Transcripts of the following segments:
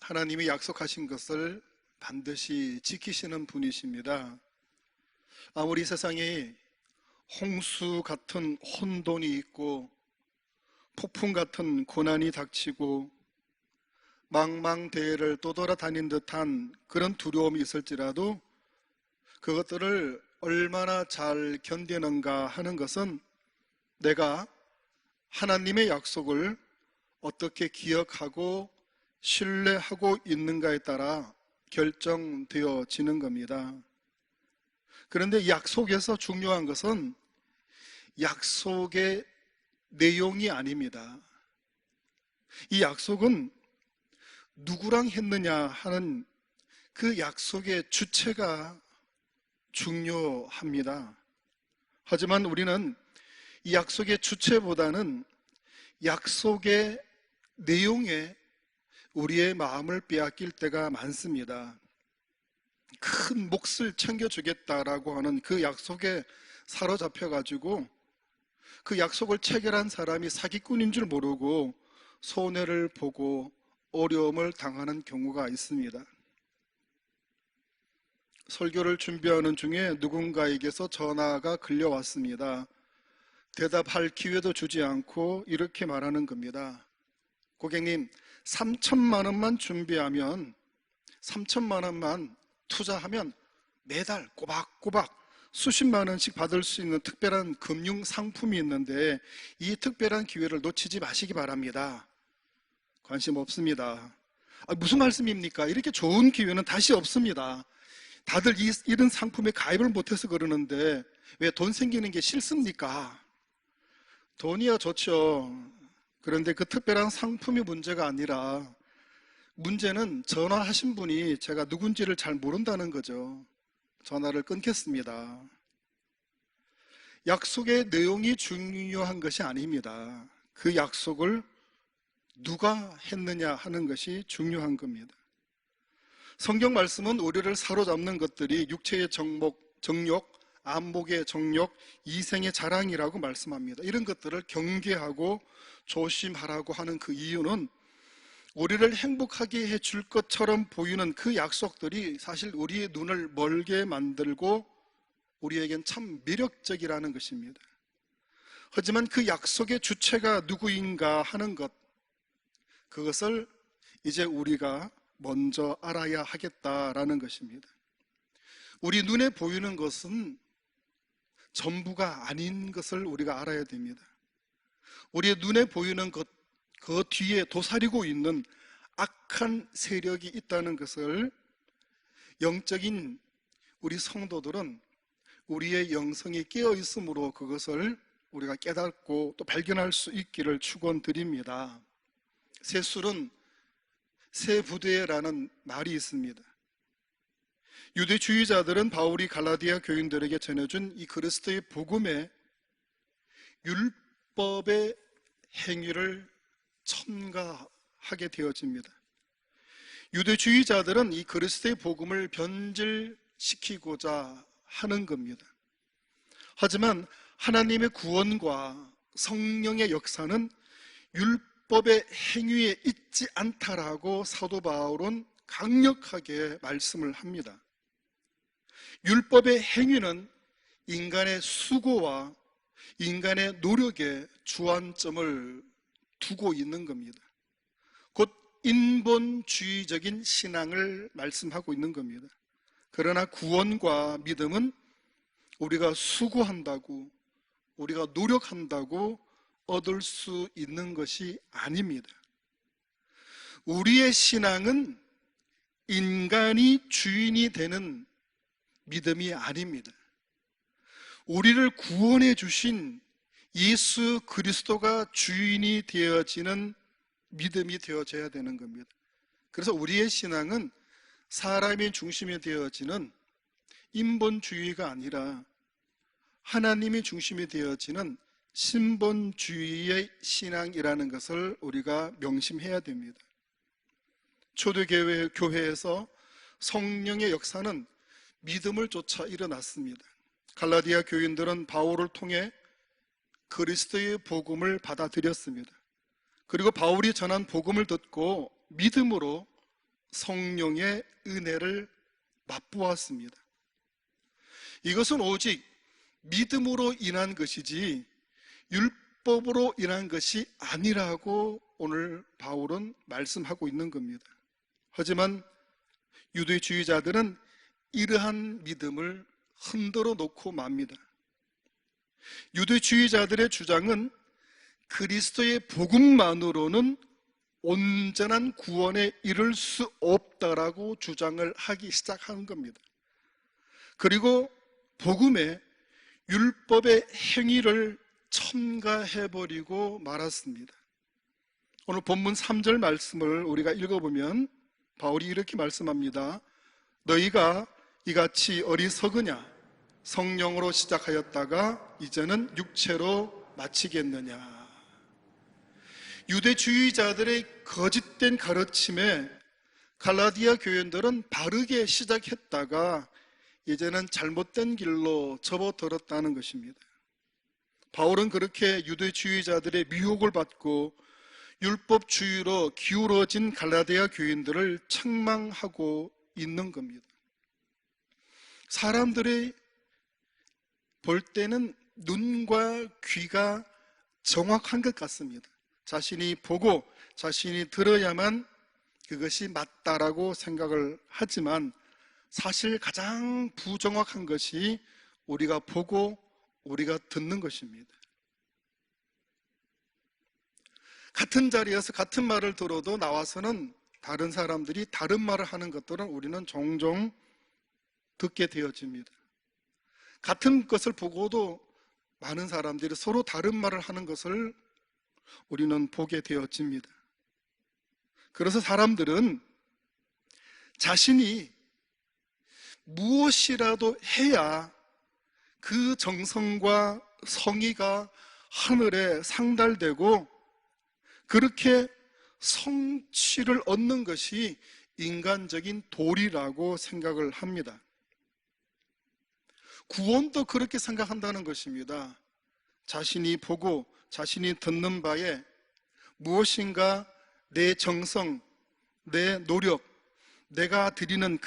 하나님이 약속하신 것을 반드시 지키시는 분이십니다. 아무리 세상에 홍수 같은 혼돈이 있고 폭풍 같은 고난이 닥치고 망망대해를 떠돌아다닌 듯한 그런 두려움이 있을지라도 그것들을 얼마나 잘 견디는가 하는 것은 내가 하나님의 약속을 어떻게 기억하고 신뢰하고 있는가에 따라 결정되어지는 겁니다. 그런데 약속에서 중요한 것은 약속의 내용이 아닙니다. 이 약속은 누구랑 했느냐 하는 그 약속의 주체가 중요합니다. 하지만 우리는 이 약속의 주체보다는 약속의 내용에 우리의 마음을 빼앗길 때가 많습니다. 큰 몫을 챙겨주겠다라고 하는 그 약속에 사로잡혀가지고 그 약속을 체결한 사람이 사기꾼인 줄 모르고 손해를 보고 어려움을 당하는 경우가 있습니다. 설교를 준비하는 중에 누군가에게서 전화가 걸려왔습니다. 대답할 기회도 주지 않고 이렇게 말하는 겁니다. 고객님, 3천만 원만 준비하면 3천만 원만 투자하면 매달 꼬박꼬박 수십만 원씩 받을 수 있는 특별한 금융 상품이 있는데 이 특별한 기회를 놓치지 마시기 바랍니다. 관심 없습니다. 무슨 말씀입니까? 이렇게 좋은 기회는 다시 없습니다. 다들 이런 상품에 가입을 못해서 그러는데 왜 돈 생기는 게 싫습니까? 돈이야 좋죠. 그런데 그 특별한 상품이 문제가 아니라 문제는 전화하신 분이 제가 누군지를 잘 모른다는 거죠. 전화를 끊겠습니다. 약속의 내용이 중요한 것이 아닙니다. 그 약속을 누가 했느냐 하는 것이 중요한 겁니다. 성경 말씀은 우리를 사로잡는 것들이 육체의 정욕, 안목의 정욕, 이생의 자랑이라고 말씀합니다. 이런 것들을 경계하고 조심하라고 하는 그 이유는 우리를 행복하게 해줄 것처럼 보이는 그 약속들이 사실 우리의 눈을 멀게 만들고 우리에겐 참 매력적이라는 것입니다. 하지만 그 약속의 주체가 누구인가 하는 것, 그것을 이제 우리가 먼저 알아야 하겠다라는 것입니다. 우리 눈에 보이는 것은 전부가 아닌 것을 우리가 알아야 됩니다. 우리의 눈에 보이는 것, 그 뒤에 도사리고 있는 악한 세력이 있다는 것을 영적인 우리 성도들은 우리의 영성이 깨어 있으므로 그것을 우리가 깨닫고 또 발견할 수 있기를 축원드립니다. 새 술은 새 부대라는 말이 있습니다. 유대주의자들은 바울이 갈라디아 교인들에게 전해준 이 그리스도의 복음에 율법의 행위를 첨가하게 되어집니다. 유대주의자들은 이 그리스도의 복음을 변질시키고자 하는 겁니다. 하지만 하나님의 구원과 성령의 역사는 율법의 행위에 있지 않다라고 사도 바울은 강력하게 말씀을 합니다. 율법의 행위는 인간의 수고와 인간의 노력에 주안점을 두고 있는 겁니다. 곧 인본주의적인 신앙을 말씀하고 있는 겁니다. 그러나 구원과 믿음은 우리가 수고한다고, 우리가 노력한다고 얻을 수 있는 것이 아닙니다. 우리의 신앙은 인간이 주인이 되는 믿음이 아닙니다. 우리를 구원해 주신 예수 그리스도가 주인이 되어지는 믿음이 되어져야 되는 겁니다. 그래서 우리의 신앙은 사람의 중심이 되어지는 인본주의가 아니라 하나님이 중심이 되어지는 신본주의의 신앙이라는 것을 우리가 명심해야 됩니다. 초대교회에서 성령의 역사는 믿음을 쫓아 일어났습니다. 갈라디아 교인들은 바울을 통해 그리스도의 복음을 받아들였습니다. 그리고 바울이 전한 복음을 듣고 믿음으로 성령의 은혜를 맛보았습니다. 이것은 오직 믿음으로 인한 것이지 율법으로 인한 것이 아니라고 오늘 바울은 말씀하고 있는 겁니다. 하지만 유대주의자들은 이러한 믿음을 흔들어 놓고 맙니다. 유대주의자들의 주장은 그리스도의 복음만으로는 온전한 구원에 이를 수 없다라고 주장을 하기 시작한 겁니다. 그리고 복음에 율법의 행위를 첨가해버리고 말았습니다. 오늘 본문 3절 말씀을 우리가 읽어보면 바울이 이렇게 말씀합니다. 너희가 이같이 어리석으냐? 성령으로 시작하였다가 이제는 육체로 마치겠느냐? 유대주의자들의 거짓된 가르침에 갈라디아 교인들은 바르게 시작했다가 이제는 잘못된 길로 접어들었다는 것입니다. 바울은 그렇게 유대주의자들의 미혹을 받고 율법주의로 기울어진 갈라디아 교인들을 책망하고 있는 겁니다. 사람들이 볼 때는 눈과 귀가 정확한 것 같습니다. 자신이 보고 자신이 들어야만 그것이 맞다라고 생각을 하지만 사실 가장 부정확한 것이 우리가 보고 우리가 듣는 것입니다. 같은 자리에서 같은 말을 들어도 나와서는 다른 사람들이 다른 말을 하는 것들은 우리는 종종 듣게 되어집니다. 같은 것을 보고도 많은 사람들이 서로 다른 말을 하는 것을 우리는 보게 되어집니다. 그래서 사람들은 자신이 무엇이라도 해야 그 정성과 성의가 하늘에 상달되고 그렇게 성취를 얻는 것이 인간적인 도리라고 생각을 합니다. 구원도 그렇게 생각한다는 것입니다. 자신이 보고 자신이 듣는 바에 무엇인가 내 정성, 내 노력, 내가 드리는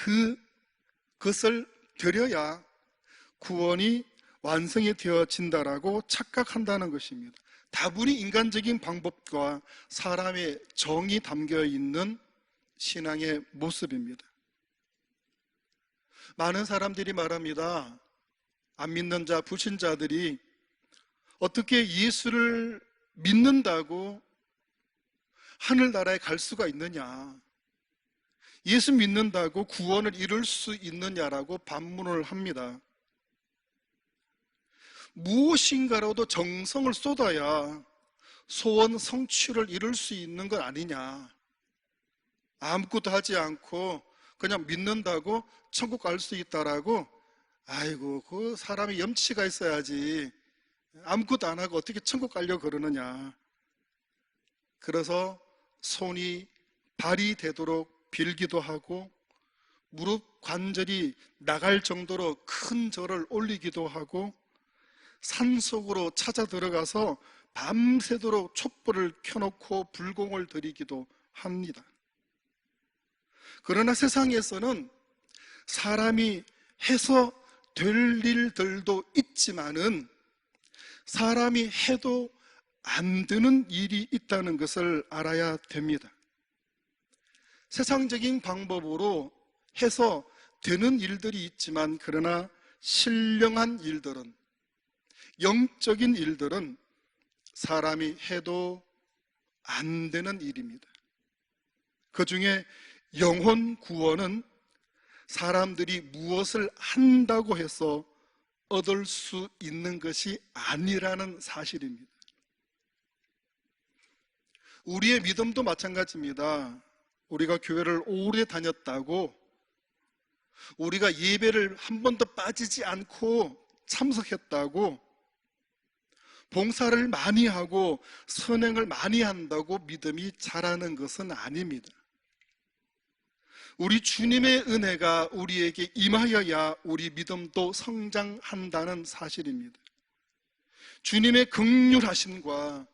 그것을 드려야 구원이 완성이 되어진다라고 착각한다는 것입니다. 다분히 인간적인 방법과 사람의 정이 담겨 있는 신앙의 모습입니다. 많은 사람들이 말합니다. 안 믿는 자, 불신자들이 어떻게 예수를 믿는다고 하늘나라에 갈 수가 있느냐, 예수 믿는다고 구원을 이룰 수 있느냐라고 반문을 합니다. 무엇인가라도 정성을 쏟아야 소원 성취를 이룰 수 있는 것 아니냐, 아무것도 하지 않고 그냥 믿는다고 천국 갈 수 있다라고, 아이고 그 사람이 염치가 있어야지 아무것도 안 하고 어떻게 천국 가려고 그러느냐. 그래서 손이 발이 되도록 빌기도 하고 무릎 관절이 나갈 정도로 큰 절을 올리기도 하고 산속으로 찾아 들어가서 밤새도록 촛불을 켜놓고 불공을 드리기도 합니다. 그러나 세상에서는 사람이 해서 될 일들도 있지만은 사람이 해도 안 되는 일이 있다는 것을 알아야 됩니다. 세상적인 방법으로 해서 되는 일들이 있지만 그러나 신령한 일들은, 영적인 일들은 사람이 해도 안 되는 일입니다. 그 중에 영혼 구원은 사람들이 무엇을 한다고 해서 얻을 수 있는 것이 아니라는 사실입니다. 우리의 믿음도 마찬가지입니다. 우리가 교회를 오래 다녔다고 우리가 예배를 한 번도 빠지지 않고 참석했다고 봉사를 많이 하고 선행을 많이 한다고 믿음이 자라는 것은 아닙니다. 우리 주님의 은혜가 우리에게 임하여야 우리 믿음도 성장한다는 사실입니다. 주님의 긍휼하심과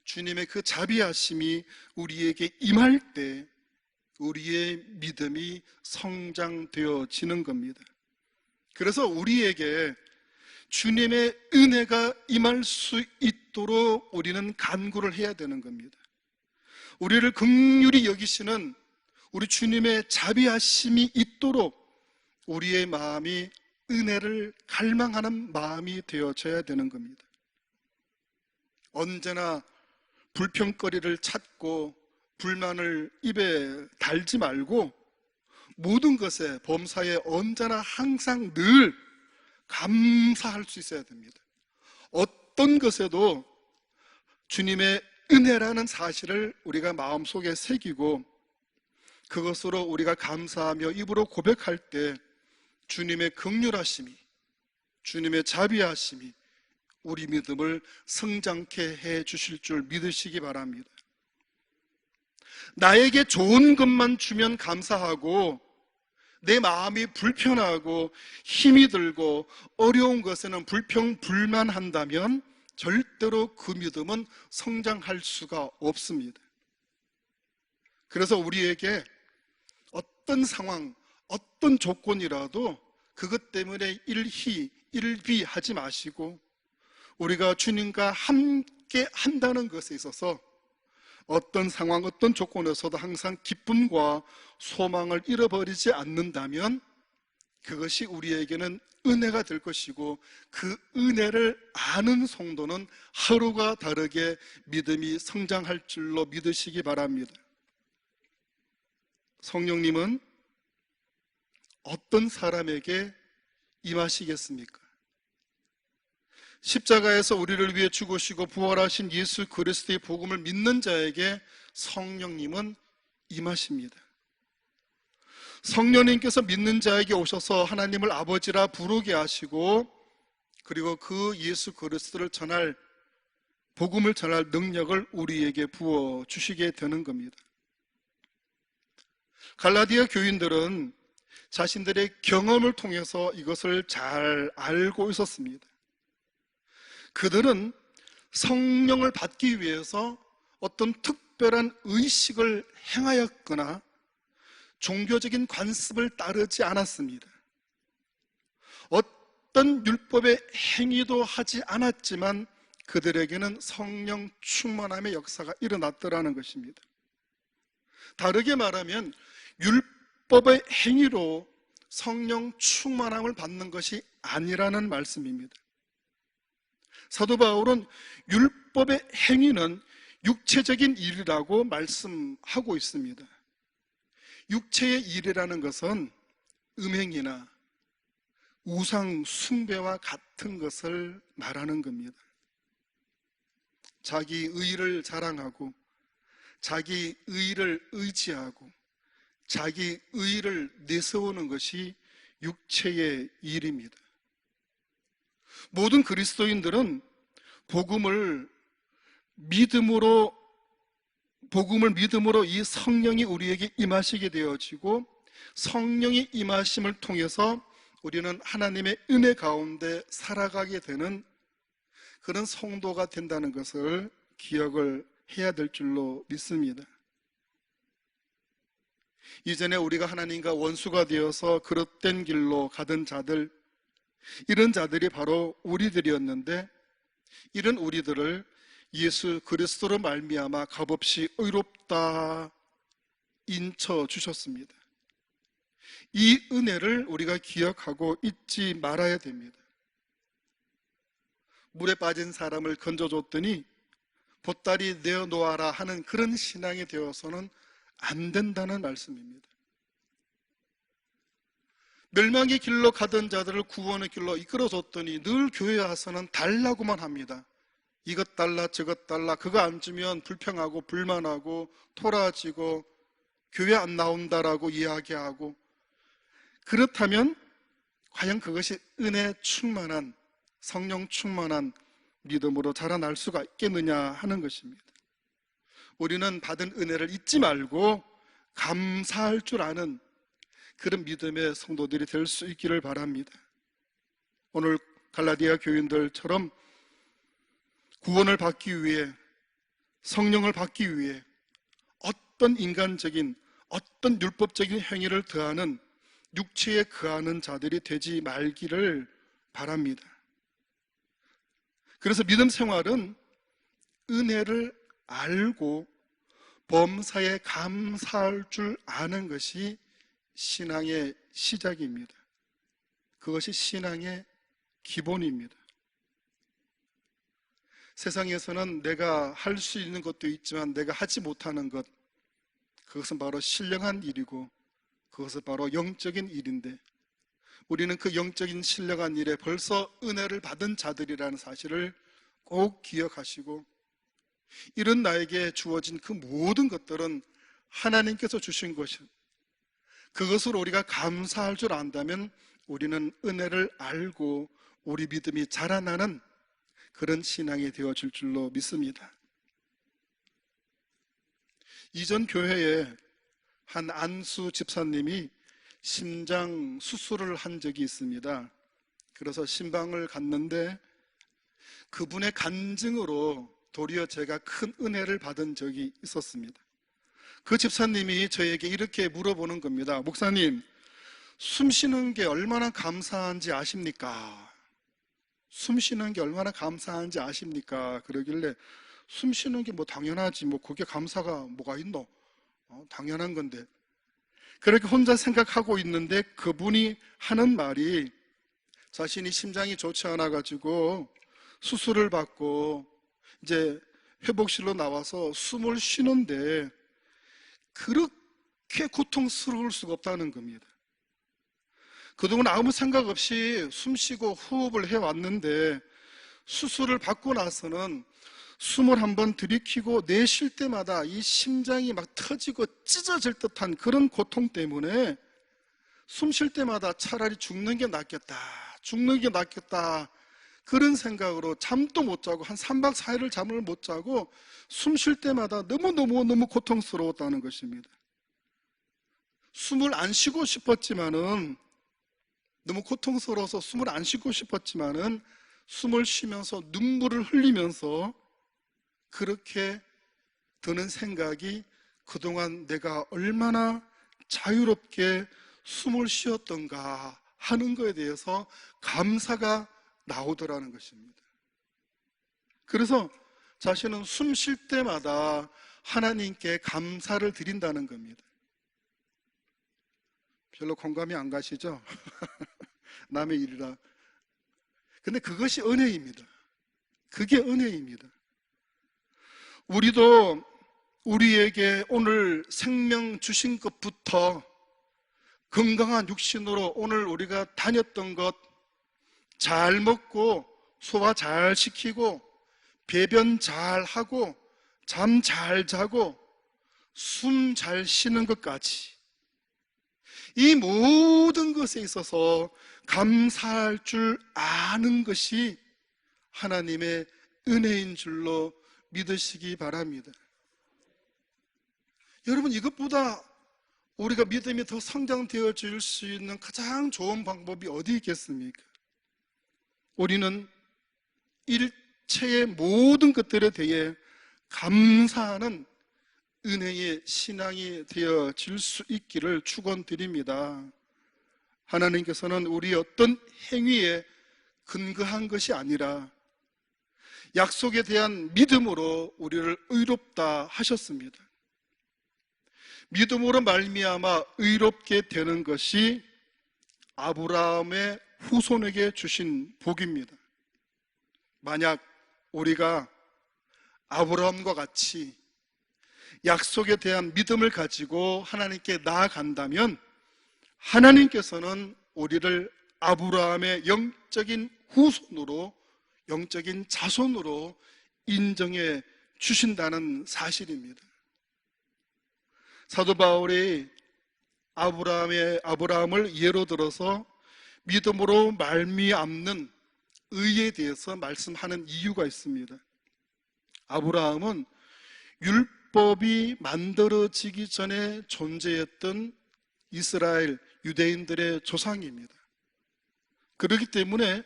주님의 그 자비하심이 우리에게 임할 때 우리의 믿음이 성장되어지는 겁니다. 그래서 우리에게 주님의 은혜가 임할 수 있도록 우리는 간구를 해야 되는 겁니다. 우리를 긍휼히 여기시는 우리 주님의 자비하심이 있도록 우리의 마음이 은혜를 갈망하는 마음이 되어져야 되는 겁니다. 언제나 불평거리를 찾고 불만을 입에 달지 말고 모든 것에 범사에 언제나 항상 늘 감사할 수 있어야 됩니다. 어떤 것에도 주님의 은혜라는 사실을 우리가 마음속에 새기고 그것으로 우리가 감사하며 입으로 고백할 때 주님의 긍휼하심이, 주님의 자비하심이 우리 믿음을 성장케 해 주실 줄 믿으시기 바랍니다. 나에게 좋은 것만 주면 감사하고 내 마음이 불편하고 힘이 들고 어려운 것에는 불평불만한다면 절대로 그 믿음은 성장할 수가 없습니다. 그래서 우리에게 어떤 상황, 어떤 조건이라도 그것 때문에 일희, 일비하지 마시고 우리가 주님과 함께 한다는 것에 있어서 어떤 상황, 어떤 조건에서도 항상 기쁨과 소망을 잃어버리지 않는다면 그것이 우리에게는 은혜가 될 것이고 그 은혜를 아는 성도는 하루가 다르게 믿음이 성장할 줄로 믿으시기 바랍니다. 성령님은 어떤 사람에게 임하시겠습니까? 십자가에서 우리를 위해 죽으시고 부활하신 예수 그리스도의 복음을 믿는 자에게 성령님은 임하십니다. 성령님께서 믿는 자에게 오셔서 하나님을 아버지라 부르게 하시고 그리고 그 예수 그리스도를 전할, 복음을 전할 능력을 우리에게 부어 주시게 되는 겁니다. 갈라디아 교인들은 자신들의 경험을 통해서 이것을 잘 알고 있었습니다. 그들은 성령을 받기 위해서 어떤 특별한 의식을 행하였거나 종교적인 관습을 따르지 않았습니다. 어떤 율법의 행위도 하지 않았지만 그들에게는 성령 충만함의 역사가 일어났더라는 것입니다. 다르게 말하면 율법의 행위로 성령 충만함을 받는 것이 아니라는 말씀입니다. 사도 바울은 율법의 행위는 육체적인 일이라고 말씀하고 있습니다. 육체의 일이라는 것은 음행이나 우상 숭배와 같은 것을 말하는 겁니다. 자기 의를 자랑하고 자기 의를 의지하고 자기 의를 내세우는 것이 육체의 일입니다. 모든 그리스도인들은 복음을 믿음으로 이 성령이 우리에게 임하시게 되어지고 성령이 임하심을 통해서 우리는 하나님의 은혜 가운데 살아가게 되는 그런 성도가 된다는 것을 기억을 해야 될 줄로 믿습니다. 이전에 우리가 하나님과 원수가 되어서 그릇된 길로 가던 자들, 이런 자들이 바로 우리들이었는데 이런 우리들을 예수 그리스도로 말미암아 값없이 의롭다 인쳐 주셨습니다. 이 은혜를 우리가 기억하고 잊지 말아야 됩니다. 물에 빠진 사람을 건져줬더니 보따리 내어놓아라 하는 그런 신앙이 되어서는 안 된다는 말씀입니다. 멸망의 길로 가던 자들을 구원의 길로 이끌어줬더니 늘 교회 와서는 달라고만 합니다. 이것 달라 저것 달라, 그거 안 주면 불평하고 불만하고 토라지고 교회 안 나온다라고 이야기하고, 그렇다면 과연 그것이 은혜 충만한, 성령 충만한 믿음으로 자라날 수가 있겠느냐 하는 것입니다. 우리는 받은 은혜를 잊지 말고 감사할 줄 아는 그런 믿음의 성도들이 될 수 있기를 바랍니다. 오늘 갈라디아 교인들처럼 구원을 받기 위해, 성령을 받기 위해 어떤 인간적인, 어떤 율법적인 행위를 더하는 육체에 거하는 자들이 되지 말기를 바랍니다. 그래서 믿음 생활은 은혜를 알고 범사에 감사할 줄 아는 것이 신앙의 시작입니다. 그것이 신앙의 기본입니다. 세상에서는 내가 할 수 있는 것도 있지만 내가 하지 못하는 것, 그것은 바로 신령한 일이고 그것은 바로 영적인 일인데, 우리는 그 영적인 신령한 일에 벌써 은혜를 받은 자들이라는 사실을 꼭 기억하시고, 이런 나에게 주어진 그 모든 것들은 하나님께서 주신 것이, 그것으로 우리가 감사할 줄 안다면 우리는 은혜를 알고 우리 믿음이 자라나는 그런 신앙이 되어질 줄로 믿습니다. 이전 교회에 한 안수 집사님이 심장 수술을 한 적이 있습니다. 그래서 신방을 갔는데 그분의 간증으로 도리어 제가 큰 은혜를 받은 적이 있었습니다. 그 집사님이 저에게 이렇게 물어보는 겁니다. 목사님, 숨 쉬는 게 얼마나 감사한지 아십니까? 숨 쉬는 게 얼마나 감사한지 아십니까? 그러길래 숨 쉬는 게 뭐 당연하지, 뭐 그게 감사가 뭐가 있노? 당연한 건데. 그렇게 혼자 생각하고 있는데 그분이 하는 말이, 자신이 심장이 좋지 않아 가지고 수술을 받고 이제 회복실로 나와서 숨을 쉬는데 그렇게 고통스러울 수가 없다는 겁니다. 그동안 아무 생각 없이 숨 쉬고 호흡을 해왔는데 수술을 받고 나서는 숨을 한번 들이키고 내쉴 때마다 이 심장이 막 터지고 찢어질 듯한 그런 고통 때문에 숨 쉴 때마다 차라리 죽는 게 낫겠다, 죽는 게 낫겠다, 그런 생각으로 잠도 못 자고 한 3박 4일을 잠을 못 자고 숨 쉴 때마다 너무 고통스러웠다는 것입니다. 숨을 안 쉬고 싶었지만은, 너무 고통스러워서 숨을 안 쉬고 싶었지만은 숨을 쉬면서 눈물을 흘리면서 그렇게 드는 생각이 그동안 내가 얼마나 자유롭게 숨을 쉬었던가 하는 것에 대해서 감사가 나오더라는 것입니다. 그래서 자신은 숨 쉴 때마다 하나님께 감사를 드린다는 겁니다. 별로 공감이 안 가시죠? 남의 일이라. 근데 그것이 은혜입니다. 그게 은혜입니다. 우리도 우리에게 오늘 생명 주신 것부터 건강한 육신으로 오늘 우리가 다녔던 것 잘 먹고 소화 잘 시키고 배변 잘 하고 잠 잘 자고 숨 잘 쉬는 것까지, 이 모든 것에 있어서 감사할 줄 아는 것이 하나님의 은혜인 줄로 믿으시기 바랍니다. 여러분, 이것보다 우리가 믿음이 더 성장되어질 수 있는 가장 좋은 방법이 어디 있겠습니까? 우리는 일체의 모든 것들에 대해 감사하는 은혜의 신앙이 되어질 수 있기를 축원드립니다. 하나님께서는 우리 어떤 행위에 근거한 것이 아니라 약속에 대한 믿음으로 우리를 의롭다 하셨습니다. 믿음으로 말미암아 의롭게 되는 것이 아브라함의 후손에게 주신 복입니다. 만약 우리가 아브라함과 같이 약속에 대한 믿음을 가지고 하나님께 나아간다면 하나님께서는 우리를 아브라함의 영적인 후손으로, 영적인 자손으로 인정해 주신다는 사실입니다. 사도 바울이 아브라함을 예로 들어서 믿음으로 말미암는 의에 대해서 말씀하는 이유가 있습니다. 아브라함은 율법이 만들어지기 전에 존재했던 이스라엘 유대인들의 조상입니다. 그렇기 때문에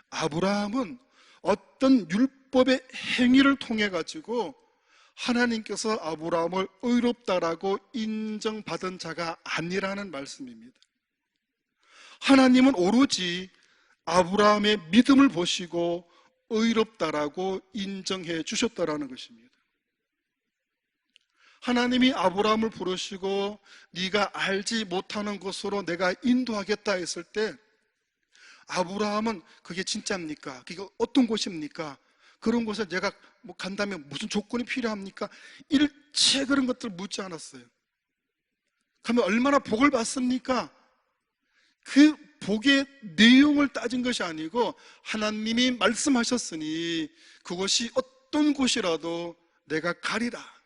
아브라함은 어떤 율법의 행위를 통해 가지고 하나님께서 아브라함을 의롭다라고 인정받은 자가 아니라는 말씀입니다. 하나님은 오로지 아브라함의 믿음을 보시고 의롭다라고 인정해 주셨다라는 것입니다. 하나님이 아브라함을 부르시고 네가 알지 못하는 곳으로 내가 인도하겠다 했을 때 아브라함은 그게 진짜입니까? 그게 어떤 곳입니까? 그런 곳에 내가 간다면 무슨 조건이 필요합니까? 일체 그런 것들 묻지 않았어요. 그러면 얼마나 복을 받습니까? 그 복의 내용을 따진 것이 아니고 하나님이 말씀하셨으니 그곳이 어떤 곳이라도 내가 가리라.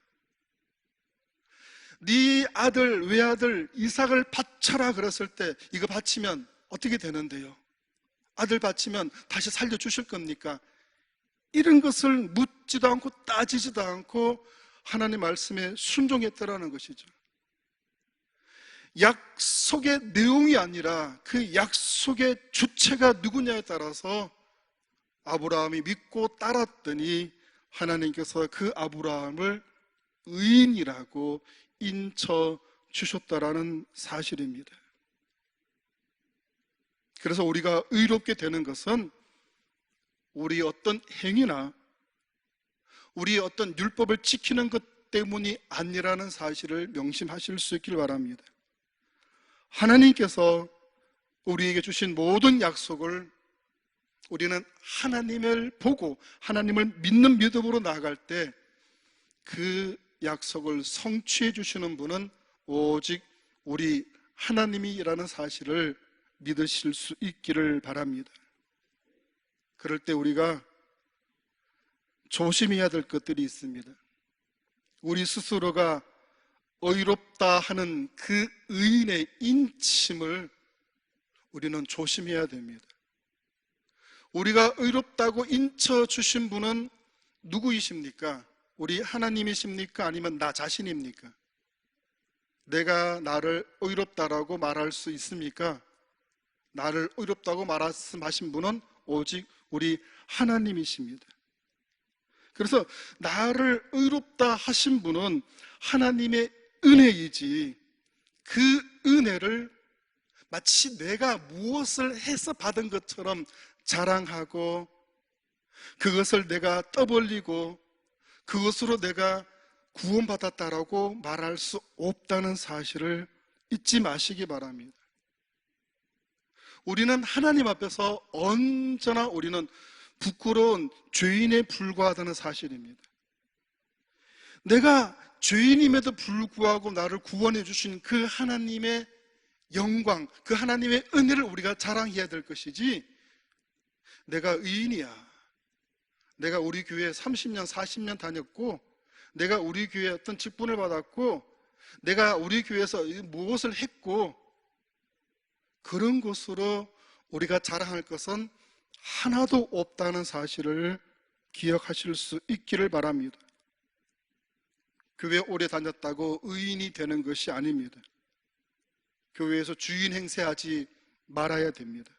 네 아들 외아들 이삭을 바쳐라 그랬을 때 이거 바치면 어떻게 되는데요? 아들 바치면 다시 살려주실 겁니까? 이런 것을 묻지도 않고 따지지도 않고 하나님 말씀에 순종했다라는 것이죠. 약속의 내용이 아니라 그 약속의 주체가 누구냐에 따라서 아브라함이 믿고 따랐더니 하나님께서 그 아브라함을 의인이라고 인쳐 주셨다라는 사실입니다. 그래서 우리가 의롭게 되는 것은 우리 어떤 행위나 우리 어떤 율법을 지키는 것 때문이 아니라는 사실을 명심하실 수 있길 바랍니다. 하나님께서 우리에게 주신 모든 약속을 우리는 하나님을 보고 하나님을 믿는 믿음으로 나아갈 때 그 약속을 성취해 주시는 분은 오직 우리 하나님이라는 사실을 믿으실 수 있기를 바랍니다. 그럴 때 우리가 조심해야 될 것들이 있습니다. 우리 스스로가 의롭다 하는 그 의인의 인침을 우리는 조심해야 됩니다. 우리가 의롭다고 인쳐 주신 분은 누구이십니까? 우리 하나님이십니까? 아니면 나 자신입니까? 내가 나를 의롭다라고 말할 수 있습니까? 나를 의롭다고 말씀하신 분은 오직 우리 하나님이십니다. 그래서 나를 의롭다 하신 분은 하나님의 은혜이지 그 은혜를 마치 내가 무엇을 해서 받은 것처럼 자랑하고 그것을 내가 떠벌리고 그것으로 내가 구원받았다라고 말할 수 없다는 사실을 잊지 마시기 바랍니다. 우리는 하나님 앞에서 언제나 우리는 부끄러운 죄인에 불과하다는 사실입니다. 내가 죄인임에도 불구하고 나를 구원해 주신 그 하나님의 영광, 그 하나님의 은혜를 우리가 자랑해야 될 것이지 내가 의인이야, 내가 우리 교회에 30년, 40년 다녔고 내가 우리 교회에 어떤 직분을 받았고 내가 우리 교회에서 무엇을 했고 그런 것으로 우리가 자랑할 것은 하나도 없다는 사실을 기억하실 수 있기를 바랍니다. 교회 오래 다녔다고 의인이 되는 것이 아닙니다. 교회에서 주인 행세하지 말아야 됩니다.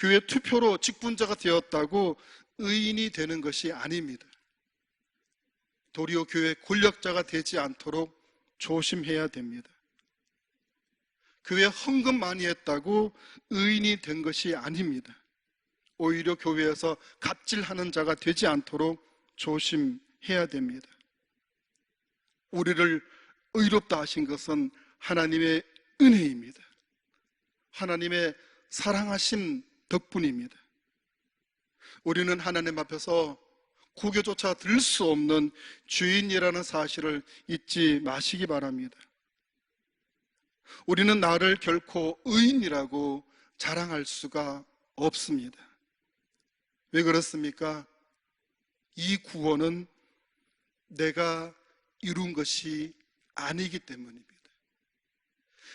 교회 투표로 직분자가 되었다고 의인이 되는 것이 아닙니다. 도리어 교회 권력자가 되지 않도록 조심해야 됩니다. 교회 헌금 많이 했다고 의인이 된 것이 아닙니다. 오히려 교회에서 갑질하는 자가 되지 않도록 조심해야 됩니다. 우리를 의롭다 하신 것은 하나님의 은혜입니다. 하나님의 사랑하심 덕분입니다. 우리는 하나님 앞에서 고개조차 들 수 없는 죄인이라는 사실을 잊지 마시기 바랍니다. 우리는 나를 결코 의인이라고 자랑할 수가 없습니다. 왜 그렇습니까? 이 구원은 내가 이룬 것이 아니기 때문입니다.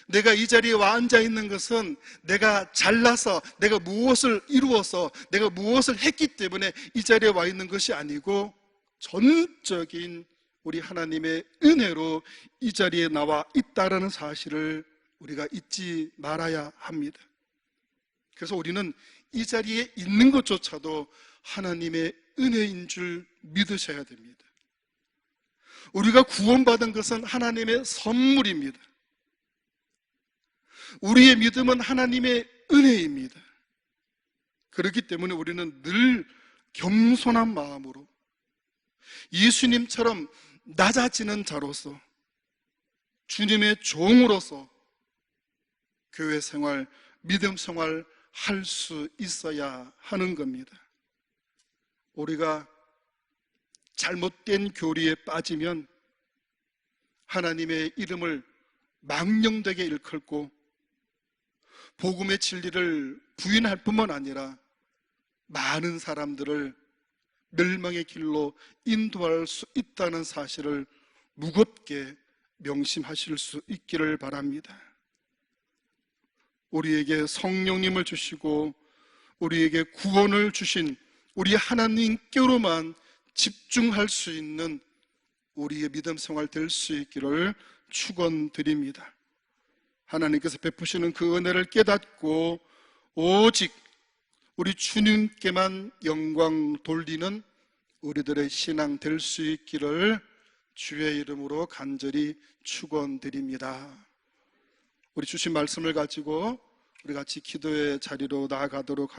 내가 이 자리에 와 앉아 있는 것은 내가 잘나서, 내가 무엇을 이루어서, 내가 무엇을 했기 때문에 이 자리에 와 있는 것이 아니고 전적인 우리 하나님의 은혜로 이 자리에 나와 있다는 사실을 우리가 잊지 말아야 합니다. 그래서 우리는 이 자리에 있는 것조차도 하나님의 은혜인 줄 믿으셔야 됩니다. 우리가 구원받은 것은 하나님의 선물입니다. 우리의 믿음은 하나님의 은혜입니다. 그렇기 때문에 우리는 늘 겸손한 마음으로 예수님처럼 낮아지는 자로서 주님의 종으로서 교회 생활, 믿음 생활 할 수 있어야 하는 겁니다. 우리가 잘못된 교리에 빠지면 하나님의 이름을 망령되게 일컬고 복음의 진리를 부인할 뿐만 아니라 많은 사람들을 멸망의 길로 인도할 수 있다는 사실을 무겁게 명심하실 수 있기를 바랍니다. 우리에게 성령님을 주시고 우리에게 구원을 주신 우리 하나님께로만 집중할 수 있는 우리의 믿음 생활 될 수 있기를 축원드립니다. 하나님께서 베푸시는 그 은혜를 깨닫고 오직 우리 주님께만 영광 돌리는 우리들의 신앙 될 수 있기를 주의 이름으로 간절히 축원드립니다. 우리 주신 말씀을 가지고 우리 같이 기도의 자리로 나아가도록